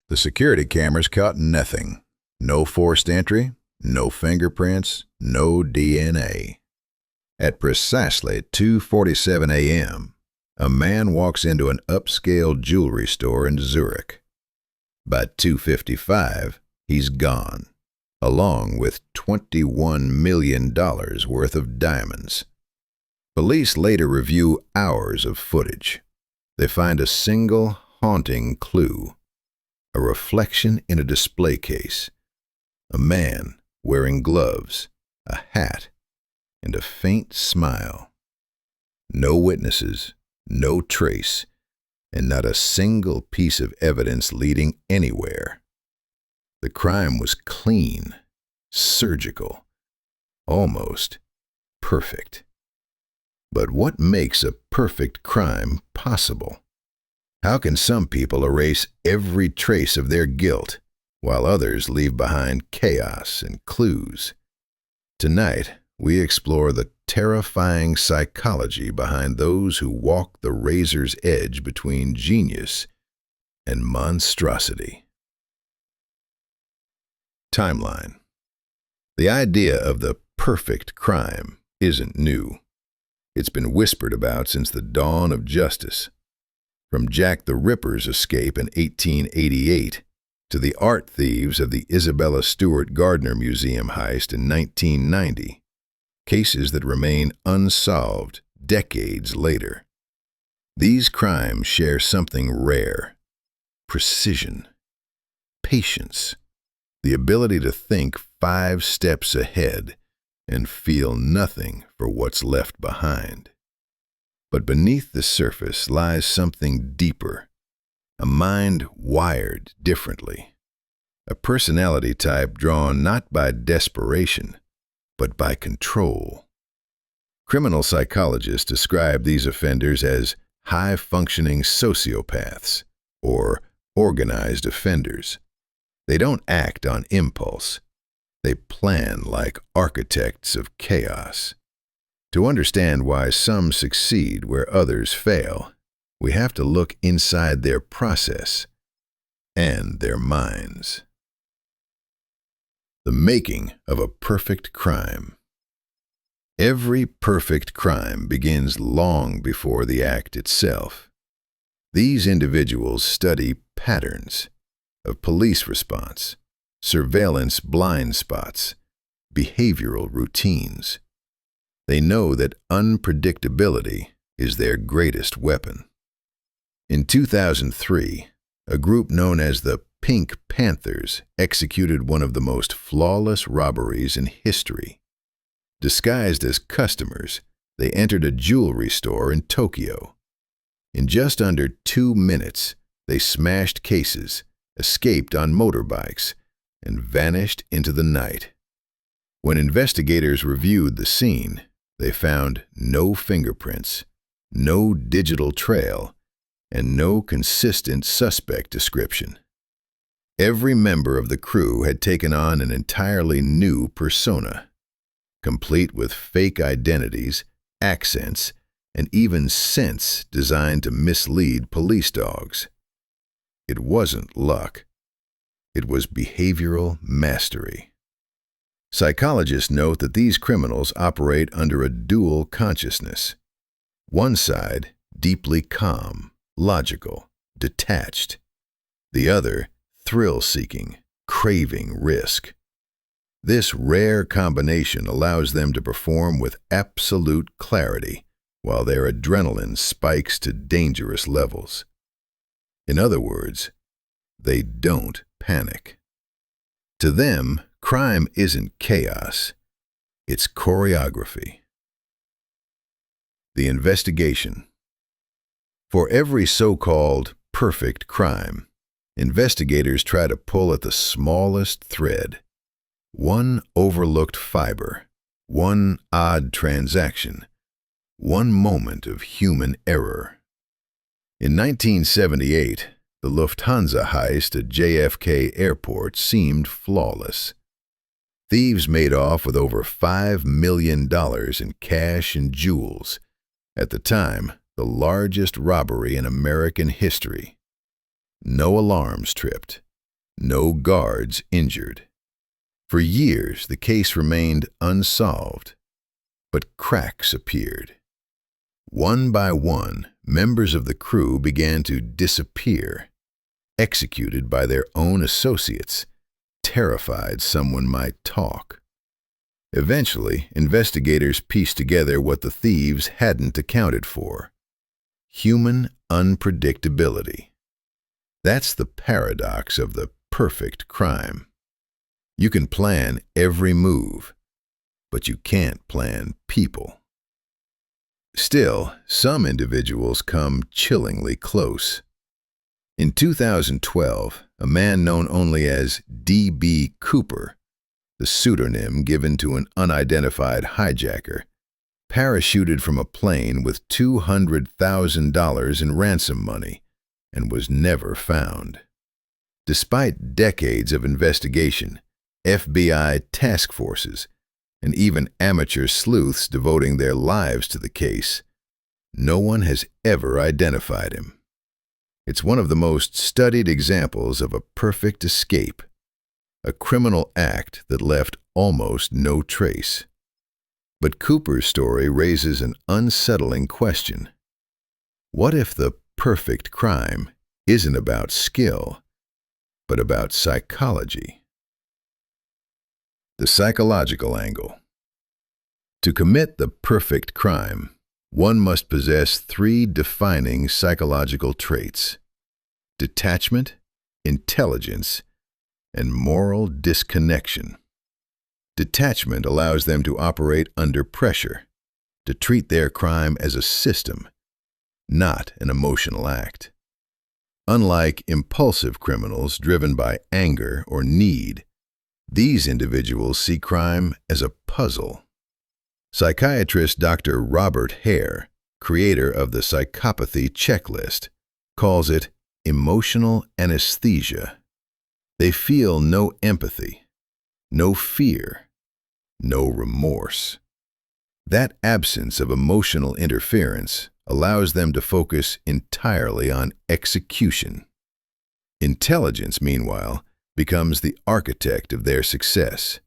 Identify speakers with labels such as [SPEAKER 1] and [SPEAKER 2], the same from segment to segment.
[SPEAKER 1] The security cameras caught nothing. No forced entry, no fingerprints, no DNA. At precisely 2:47 a.m., a man walks into an upscale jewelry store in Zurich. By 2:55, he's gone, along with $21 million worth of diamonds. Police later review hours of footage. They find a single haunting clue: a reflection in a display case, a man wearing gloves, a hat, and a faint smile. No witnesses, no trace, and not a single piece of evidence leading anywhere. The crime was clean, surgical, almost perfect. But what makes a perfect crime possible? How can some people erase every trace of their guilt, while others leave behind chaos and clues? Tonight, we explore the terrifying psychology behind those who walk the razor's edge between genius and monstrosity. Timeline. The idea of the perfect crime isn't new. It's been whispered about since the dawn of justice. From Jack the Ripper's escape in 1888 to the art thieves of the Isabella Stewart Gardner Museum heist in 1990, cases that remain unsolved decades later. These crimes share something rare: precision, patience, the ability to think 5 steps ahead and feel nothing for what's left behind. But beneath the surface lies something deeper, a mind wired differently, a personality type drawn not by desperation, but by control. Criminal psychologists describe these offenders as high-functioning sociopaths or organized offenders. They don't act on impulse. They plan like architects of chaos. To understand why some succeed where others fail, we have to look inside their process and their minds. The making of a perfect crime. Every perfect crime begins long before the act itself. These individuals study patterns of police response, surveillance blind spots, behavioral routines. They know that unpredictability is their greatest weapon. In 2003, a group known as the Pink Panthers executed one of the most flawless robberies in history. Disguised as customers, they entered a jewelry store in Tokyo. In just under 2 minutes, they smashed cases, escaped on motorbikes, and vanished into the night. When investigators reviewed the scene, they found no fingerprints, no digital trail, and no consistent suspect description. Every member of the crew had taken on an entirely new persona, complete with fake identities, accents, and even scents designed to mislead police dogs. It wasn't luck. It was behavioral mastery. Psychologists note that these criminals operate under a dual consciousness. One side, deeply calm, logical, detached. The other, thrill-seeking, craving risk. This rare combination allows them to perform with absolute clarity while their adrenaline spikes to dangerous levels. In other words, they don't panic. To them, crime isn't chaos, it's choreography. The investigation. For every so-called perfect crime, investigators try to pull at the smallest thread. One overlooked fiber, one odd transaction, one moment of human error. In 1978, the Lufthansa heist at JFK Airport seemed flawless. Thieves made off with over $5 million in cash and jewels, at the time the largest robbery in American history. No alarms tripped, no guards injured. For years, the case remained unsolved, but cracks appeared. One by one, members of the crew began to disappear, executed by their own associates, terrified someone might talk. Eventually, investigators pieced together what the thieves hadn't accounted for: human unpredictability. That's the paradox of the perfect crime. You can plan every move, but you can't plan people. Still, some individuals come chillingly close. In 2012, a man known only as D.B. Cooper, the pseudonym given to an unidentified hijacker, parachuted from a plane with $200,000 in ransom money and was never found. Despite decades of investigation, FBI task forces, and even amateur sleuths devoting their lives to the case, no one has ever identified him. It's one of the most studied examples of a perfect escape, a criminal act that left almost no trace. But Cooper's story raises an unsettling question. What if the perfect crime isn't about skill, but about psychology? The psychological angle. To commit the perfect crime, one must possess three defining psychological traits: detachment, intelligence, and moral disconnection. Detachment allows them to operate under pressure, to treat their crime as a system, not an emotional act. Unlike impulsive criminals driven by anger or need, these individuals see crime as a puzzle. Psychiatrist Dr. Robert Hare, creator of the psychopathy checklist, calls it emotional anesthesia. They feel no empathy, no fear, no remorse. That absence of emotional interference allows them to focus entirely on execution. Intelligence, meanwhile, becomes the architect of their success.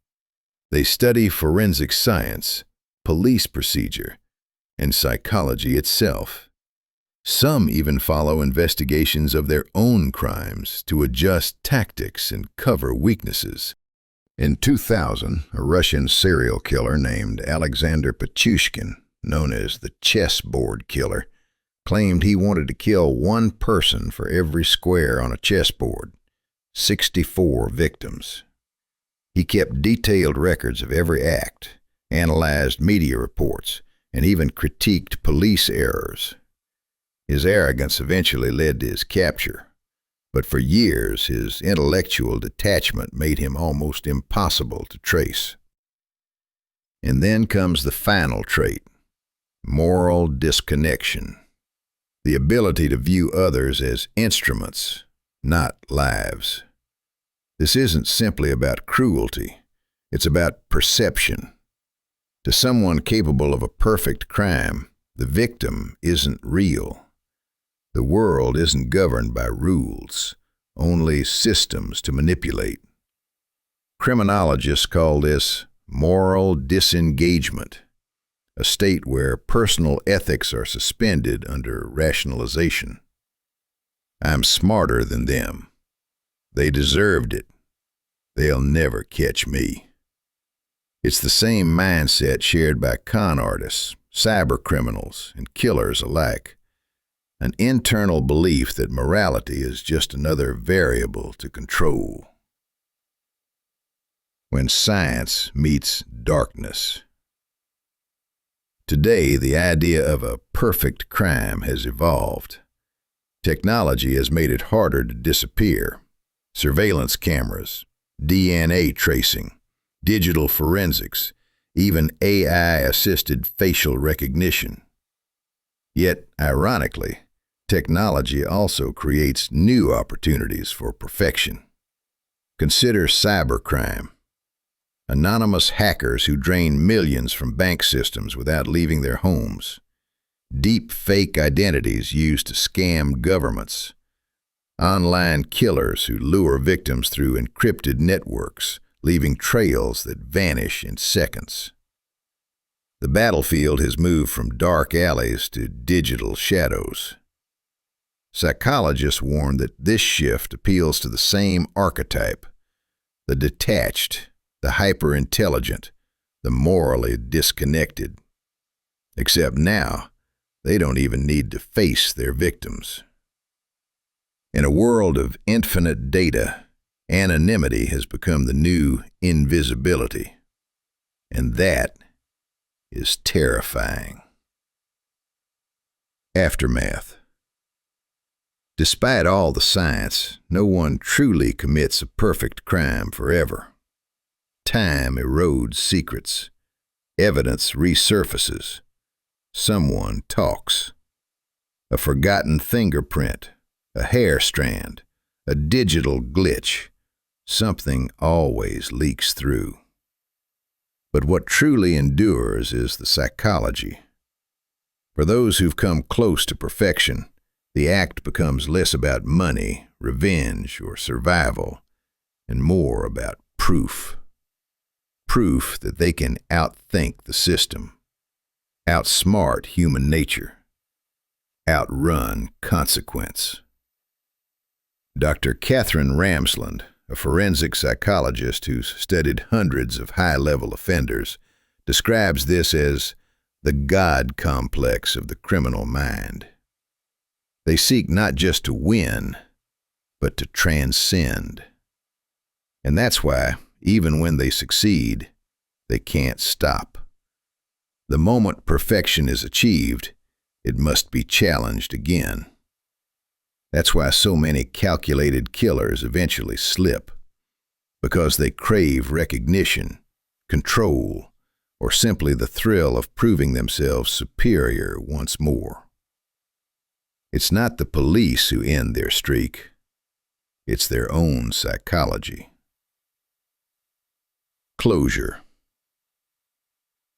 [SPEAKER 1] They study forensic science, police procedure, and psychology itself. Some even follow investigations of their own crimes to adjust tactics and cover weaknesses. In 2000, a Russian serial killer named Alexander Pichushkin, known as the chessboard killer, claimed he wanted to kill one person for every square on a chessboard, 64 victims. He kept detailed records of every act, analyzed media reports, and even critiqued police errors. His arrogance eventually led to his capture, but for years his intellectual detachment made him almost impossible to trace. And then comes the final trait: moral disconnection. The ability to view others as instruments, not lives. This isn't simply about cruelty, it's about perception. To someone capable of a perfect crime, the victim isn't real. The world isn't governed by rules, only systems to manipulate. Criminologists call this moral disengagement, a state where personal ethics are suspended under rationalization. I'm smarter than them. They deserved it. They'll never catch me. It's the same mindset shared by con artists, cyber criminals, and killers alike. An internal belief that morality is just another variable to control. When science meets darkness. Today, the idea of a perfect crime has evolved. Technology has made it harder to disappear. Surveillance cameras, DNA tracing, digital forensics, even AI-assisted facial recognition. Yet, ironically, technology also creates new opportunities for perfection. Consider cybercrime. Anonymous hackers who drain millions from bank systems without leaving their homes. Deep fake identities used to scam governments. Online killers who lure victims through encrypted networks, leaving trails that vanish in seconds. The battlefield has moved from dark alleys to digital shadows. Psychologists warn that this shift appeals to the same archetype: the detached, the hyper-intelligent, the morally disconnected. Except now, they don't even need to face their victims. In a world of infinite data, anonymity has become the new invisibility. And that is terrifying. Aftermath. Despite all the science, no one truly commits a perfect crime forever. Time erodes secrets. Evidence resurfaces. Someone talks. A forgotten fingerprint, a hair strand, a digital glitch. Something always leaks through. But what truly endures is the psychology. For those who've come close to perfection, the act becomes less about money, revenge, or survival, and more about proof. Proof that they can outthink the system, outsmart human nature, outrun consequence. Dr. Catherine Ramsland, a forensic psychologist who's studied hundreds of high-level offenders, describes this as the God complex of the criminal mind. They seek not just to win, but to transcend. And that's why, even when they succeed, they can't stop. The moment perfection is achieved, it must be challenged again. That's why so many calculated killers eventually slip, because they crave recognition, control, or simply the thrill of proving themselves superior once more. It's not the police who end their streak. It's their own psychology. Closure.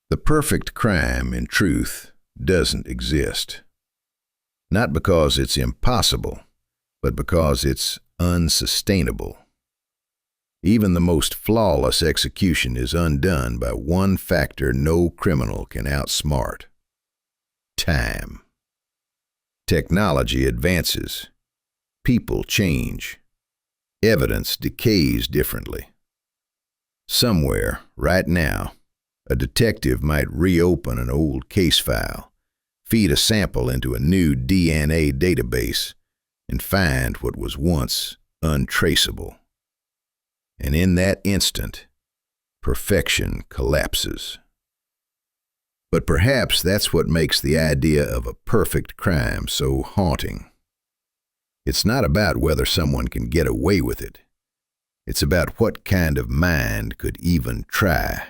[SPEAKER 1] The perfect crime, in truth, doesn't exist. Not because it's impossible, but because it's unsustainable. Even the most flawless execution is undone by one factor no criminal can outsmart: time. Technology advances. People change. Evidence decays differently. Somewhere, right now, a detective might reopen an old case file, feed a sample into a new DNA database, and find what was once untraceable. And in that instant, perfection collapses. But perhaps that's what makes the idea of a perfect crime so haunting. It's not about whether someone can get away with it. It's about what kind of mind could even try.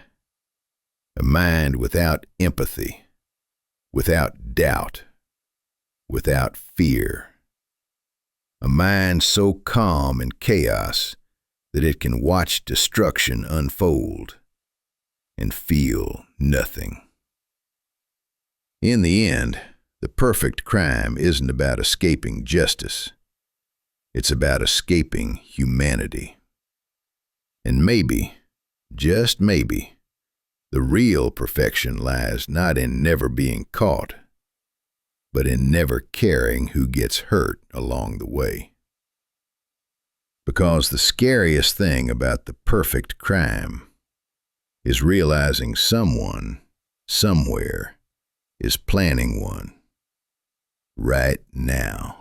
[SPEAKER 1] A mind without empathy, without doubt, without fear. A mind so calm in chaos that it can watch destruction unfold and feel nothing. In the end, the perfect crime isn't about escaping justice. It's about escaping humanity. And maybe, just maybe, the real perfection lies not in never being caught, but in never caring who gets hurt along the way. Because the scariest thing about the perfect crime is realizing someone, somewhere, is planning one right now.